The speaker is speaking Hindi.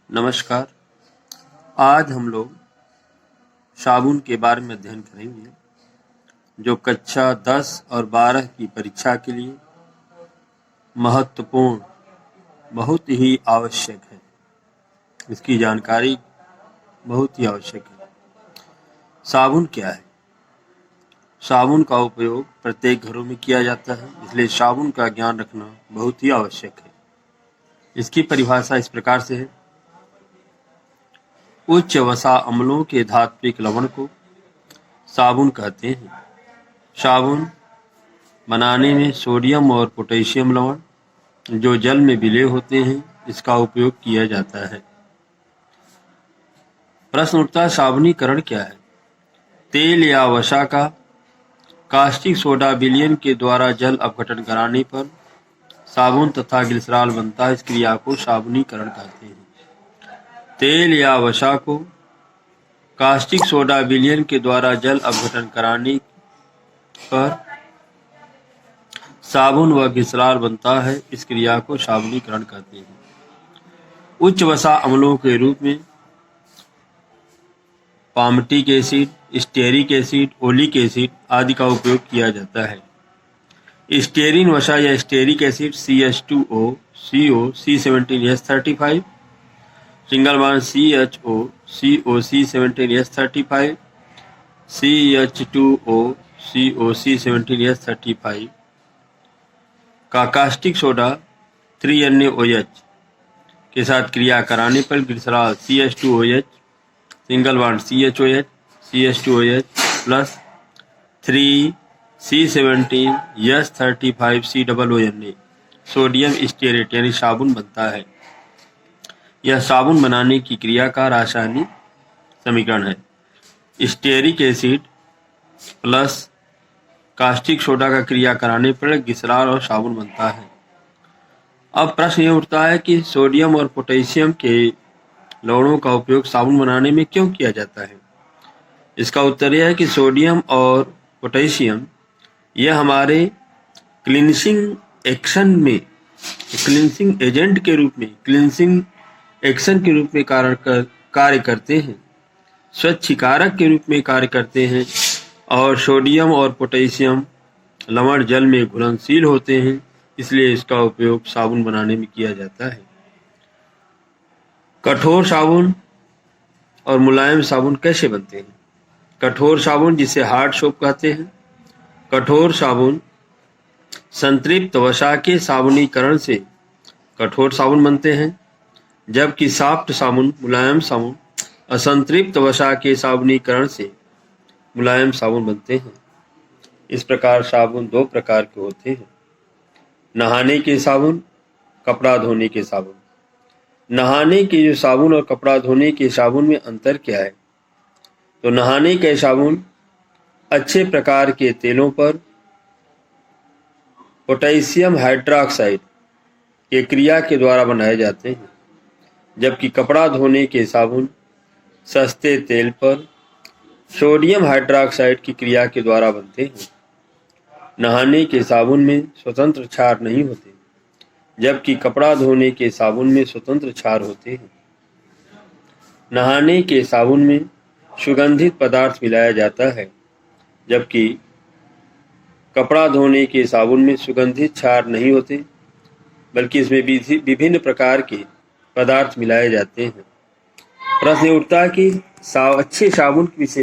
नमस्कार। आज हम लोग साबुन के बारे में अध्ययन करेंगे जो कक्षा 10 और 12 की परीक्षा के लिए महत्वपूर्ण, बहुत ही आवश्यक है। इसकी जानकारी बहुत ही आवश्यक है। साबुन क्या है? साबुन का उपयोग प्रत्येक घरों में किया जाता है, इसलिए साबुन का ज्ञान रखना बहुत ही आवश्यक है। इसकी परिभाषा इस प्रकार से है: उच्च वसा अम्लों के धात्विक लवण को साबुन कहते हैं। साबुन बनाने में सोडियम और पोटेशियम लवण जो जल में विलय होते हैं, इसका उपयोग किया जाता है। प्रश्न उठता है, साबुनीकरण क्या है? तेल या वसा का कास्टिक सोडा विलयन के द्वारा जल अपघटन कराने पर साबुन तथा ग्लिसरॉल बनता है। इस क्रिया को साबुनीकरण कहते हैं। तेल या वसा को कास्टिक सोडा विलयन के द्वारा जल अपघटन कराने पर साबुन व ग्लिसरॉल बनता है। इस क्रिया को साबुनीकरण कहते हैं। उच्च वसा अम्लों के रूप में palmitic acid, stearic acid, oleic acid आदि का उपयोग किया जाता है। स्टेरिन वसा या stearic acid CH2O, CO, C17H35, single bond CHO, CO, C17H35, CH2O, CO, C17H35 का कास्टिक सोडा 3NaOH के साथ क्रिया कराने पर glycerol CH2OH, single bond CHOH, CH2OH plus 3C17H35COONA sodium stearate यानी साबुन बनता है। यह साबुन बनाने की क्रिया का रासायनिक समीकरण है। Stearic acid plus caustic soda का क्रिया कराने पर ग्लिसरॉल और साबुन बनता है। अब प्रश्न ये उठता है कि सोडियम और पोटेशियम के लवणों का उपयोग साबुन बनाने में क्यों किया जाता है? इसका उत्तर यह है कि सोडियम और पोटेशियम यह हमारे क्लींसिंग एक्शन में, क्लींसिंग एजेंट के रूप में, क्लींसिंग एक्शन के रूप में कार्य करते हैं, स्वच्छीकारक के रूप में कार्य करते हैं और सोडियम और पोटेशियम लवण जल में घुलनशील होते हैं, इसलिए इसका उपयोग साबुन बनाने में किया जाता है। कठोर साबुन और मुलायम साबुन कैसे बनते हैं? कठोर साबुन, जिसे हार्ड सोप कहते हैं। कठोर साबुन संतृप्त वसा के साबुनीकरण से कठोर साबुन बनते हैं, जबकि सॉफ्ट साबुन, मुलायम साबुन असंतृप्त वसा के साबुनीकरण से मुलायम साबुन बनते हैं। इस प्रकार साबुन दो प्रकार के होते हैं: नहाने के साबुन, कपड़ा धोने के साबुन। नहाने के जो साबुन और कपड़ा धोने के साबुन में अंतर क्या है? तो नहाने के साबुन अच्छे प्रकार के तेलों पर पोटेशियम हाइड्रोक्साइड के क्रिया के द्वारा बनाए जाते हैं, जबकि कपड़ा धोने के साबुन सस्ते तेल पर सोडियम हाइड्रोक्साइड की क्रिया के द्वारा बनते हैं। नहाने के साबुन में स्वतंत्र क्षार नहीं होते, जबकि कपड़ा धोने के साबुन में स्वतंत्र क्षार होते हैं। नहाने के साबुन में सुगंधित पदार्थ मिलाया जाता है, जबकि कपड़ा धोने के साबुन में सुगंधित क्षार नहीं होते, बल्कि इसमें विभिन्न प्रकार के पदार्थ मिलाए जाते हैं। प्रश्न उठता है कि अच्छे साबुन की विशेषता